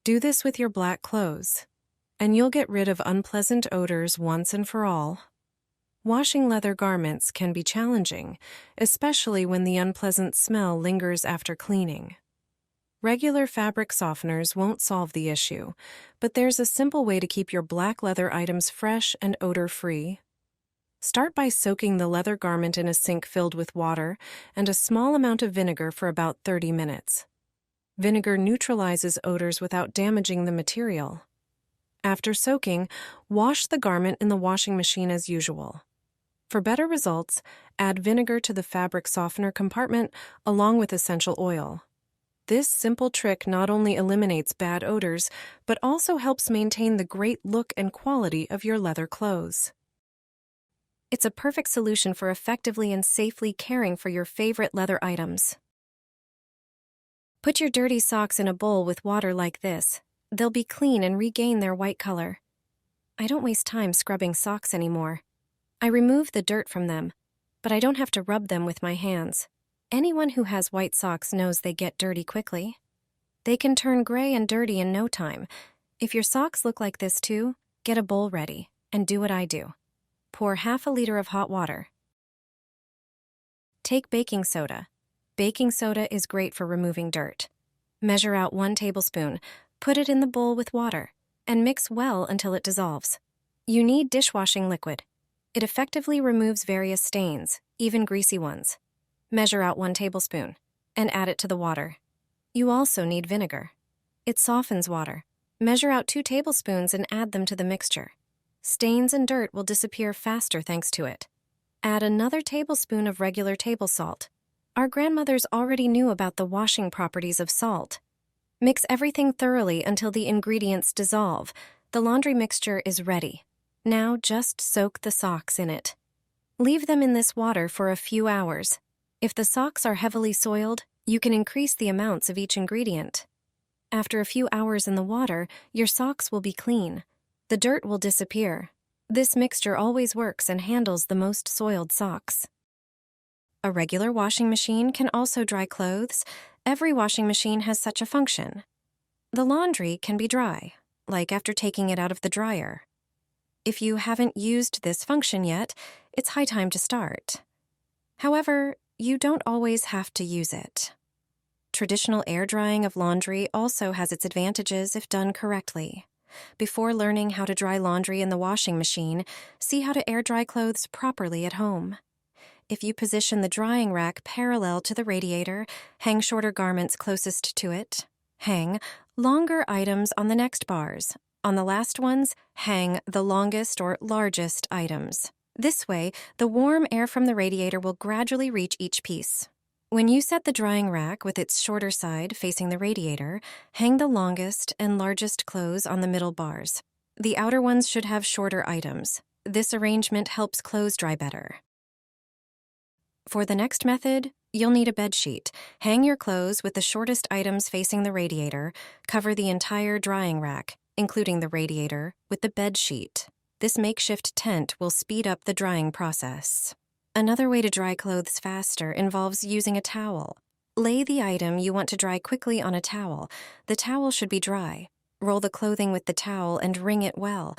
Do this with your black clothes, and you'll get rid of unpleasant odors once and for all. Washing leather garments can be challenging, especially when the unpleasant smell lingers after cleaning. Regular fabric softeners won't solve the issue, but there's a simple way to keep your black leather items fresh and odor-free. Start by soaking the leather garment in a sink filled with water and a small amount of vinegar for about 30 minutes. Vinegar neutralizes odors without damaging the material. After soaking, wash the garment in the washing machine as usual. For better results, add vinegar to the fabric softener compartment along with essential oil. This simple trick not only eliminates bad odors, but also helps maintain the great look and quality of your leather clothes. It's a perfect solution for effectively and safely caring for your favorite leather items. Put your dirty socks in a bowl with water like this. They'll be clean and regain their white color. I don't waste time scrubbing socks anymore. I remove the dirt from them, but I don't have to rub them with my hands. Anyone who has white socks knows they get dirty quickly. They can turn gray and dirty in no time. If your socks look like this too, get a bowl ready and do what I do. Pour half a liter of hot water. Take baking soda. Baking soda is great for removing dirt. Measure out 1 tablespoon, put it in the bowl with water, and mix well until it dissolves. You need dishwashing liquid. It effectively removes various stains, even greasy ones. Measure out 1 tablespoon, and add it to the water. You also need vinegar. It softens water. Measure out 2 tablespoons and add them to the mixture. Stains and dirt will disappear faster thanks to it. Add another tablespoon of regular table salt. Our grandmothers already knew about the washing properties of salt. Mix everything thoroughly until the ingredients dissolve. The laundry mixture is ready. Now just soak the socks in it. Leave them in this water for a few hours. If the socks are heavily soiled, you can increase the amounts of each ingredient. After a few hours in the water, your socks will be clean. The dirt will disappear. This mixture always works and handles the most soiled socks. A regular washing machine can also dry clothes. Every washing machine has such a function. The laundry can be dry, like after taking it out of the dryer. If you haven't used this function yet, it's high time to start. However, you don't always have to use it. Traditional air drying of laundry also has its advantages if done correctly. Before learning how to dry laundry in the washing machine, see how to air dry clothes properly at home. If you position the drying rack parallel to the radiator, hang shorter garments closest to it. Hang longer items on the next bars. On the last ones, hang the longest or largest items. This way, the warm air from the radiator will gradually reach each piece. When you set the drying rack with its shorter side facing the radiator, hang the longest and largest clothes on the middle bars. The outer ones should have shorter items. This arrangement helps clothes dry better. For the next method, you'll need a bed sheet. Hang your clothes with the shortest items facing the radiator. Cover the entire drying rack, including the radiator, with the bed sheet. This makeshift tent will speed up the drying process. Another way to dry clothes faster involves using a towel. Lay the item you want to dry quickly on a towel. The towel should be dry. Roll the clothing with the towel and wring it well.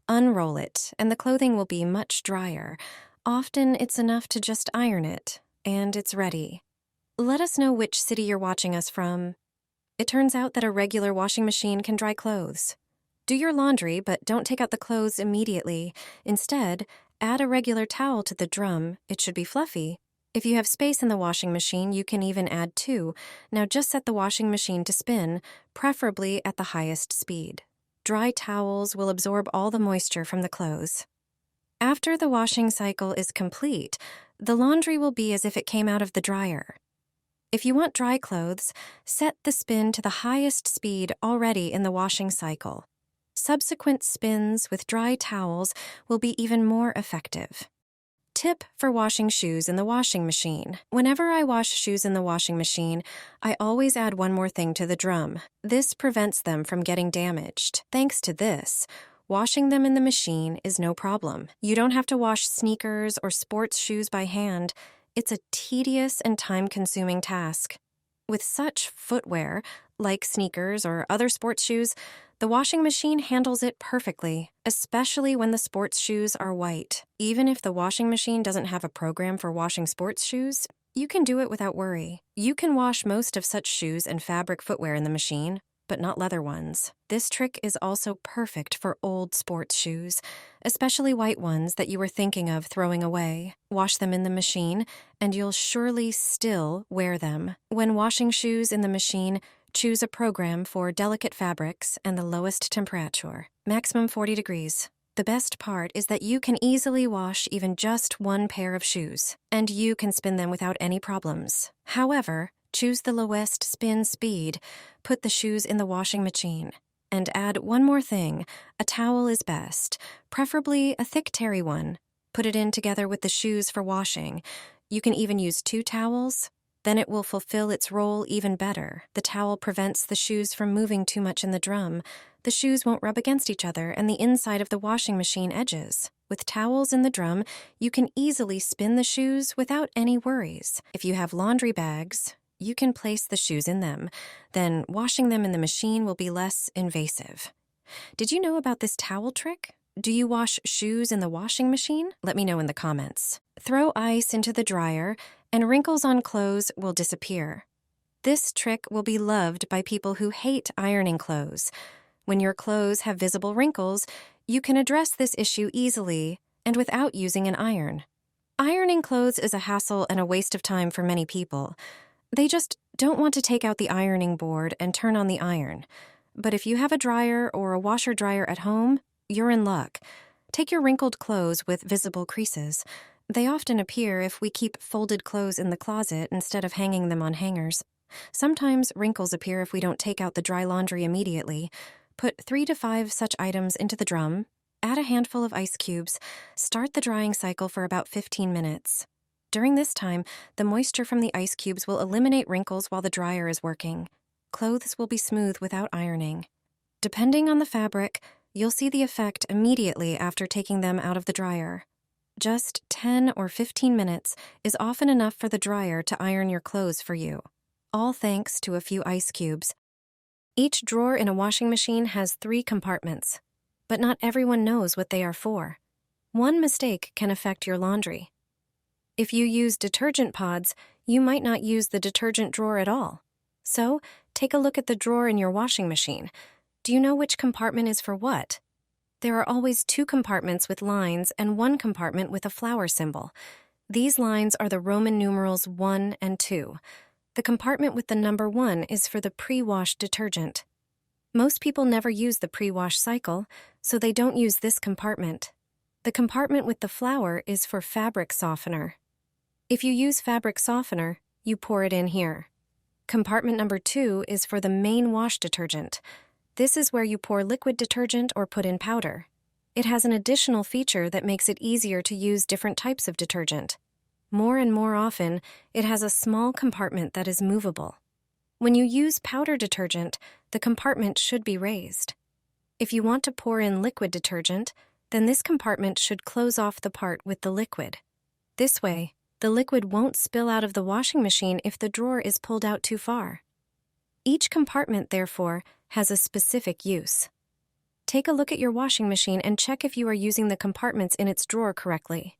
Unroll it, and the clothing will be much drier. Often it's enough to just iron it, and it's ready. Let us know which city you're watching us from. It turns out that a regular washing machine can dry clothes. Do your laundry, but don't take out the clothes immediately. Instead, add a regular towel to the drum. It should be fluffy. If you have space in the washing machine, you can even add 2. Now just set the washing machine to spin, preferably at the highest speed. Dry towels will absorb all the moisture from the clothes. After the washing cycle is complete, the laundry will be as if it came out of the dryer. If you want dry clothes, set the spin to the highest speed already in the washing cycle. Subsequent spins with dry towels will be even more effective. Tip for washing shoes in the washing machine. Whenever I wash shoes in the washing machine, I always add one more thing to the drum. This prevents them from getting damaged. Thanks to this, washing them in the machine is no problem. You don't have to wash sneakers or sports shoes by hand. It's a tedious and time-consuming task. With such footwear, like sneakers or other sports shoes, the washing machine handles it perfectly, especially when the sports shoes are white. Even if the washing machine doesn't have a program for washing sports shoes, you can do it without worry. You can wash most of such shoes and fabric footwear in the machine, but not leather ones. This trick is also perfect for old sports shoes, especially white ones that you were thinking of throwing away. Wash them in the machine, and you'll surely still wear them. When washing shoes in the machine, choose a program for delicate fabrics and the lowest temperature, maximum 40 degrees. The best part is that you can easily wash even just one pair of shoes, and you can spin them without any problems. However, choose the lowest spin speed, put the shoes in the washing machine, and add one more thing. A towel is best, preferably a thick terry one. Put it in together with the shoes for washing. You can even use 2 towels. Then it will fulfill its role even better. The towel prevents the shoes from moving too much in the drum. The shoes won't rub against each other and the inside of the washing machine edges. With towels in the drum, you can easily spin the shoes without any worries. If you have laundry bags, you can place the shoes in them. Then washing them in the machine will be less invasive. Did you know about this towel trick? Do you wash shoes in the washing machine? Let me know in the comments. Throw ice into the dryer, and wrinkles on clothes will disappear. This trick will be loved by people who hate ironing clothes. When your clothes have visible wrinkles, you can address this issue easily and without using an iron. Ironing clothes is a hassle and a waste of time for many people. They just don't want to take out the ironing board and turn on the iron. But if you have a dryer or a washer-dryer at home, you're in luck. Take your wrinkled clothes with visible creases. They often appear if we keep folded clothes in the closet instead of hanging them on hangers. Sometimes wrinkles appear if we don't take out the dry laundry immediately. Put 3 to 5 such items into the drum, add a handful of ice cubes, start the drying cycle for about 15 minutes. During this time, the moisture from the ice cubes will eliminate wrinkles while the dryer is working. Clothes will be smooth without ironing. Depending on the fabric, you'll see the effect immediately after taking them out of the dryer. Just 10 or 15 minutes is often enough for the dryer to iron your clothes for you, all thanks to a few ice cubes. Each drawer in a washing machine has 3 compartments, but not everyone knows what they are for. One mistake can affect your laundry. If you use detergent pods, you might not use the detergent drawer at all. So, take a look at the drawer in your washing machine. Do you know which compartment is for what? There are always 2 compartments with lines and 1 compartment with a flower symbol. These lines are the Roman numerals 1 and 2. The compartment with the number 1 is for the pre-wash detergent. Most people never use the pre-wash cycle, so they don't use this compartment. The compartment with the flower is for fabric softener. If you use fabric softener, you pour it in here. Compartment number 2 is for the main wash detergent. This is where you pour liquid detergent or put in powder. It has an additional feature that makes it easier to use different types of detergent. More and more often, it has a small compartment that is movable. When you use powder detergent, the compartment should be raised. If you want to pour in liquid detergent, then this compartment should close off the part with the liquid. This way, the liquid won't spill out of the washing machine if the drawer is pulled out too far. Each compartment, therefore, has a specific use. Take a look at your washing machine and check if you are using the compartments in its drawer correctly.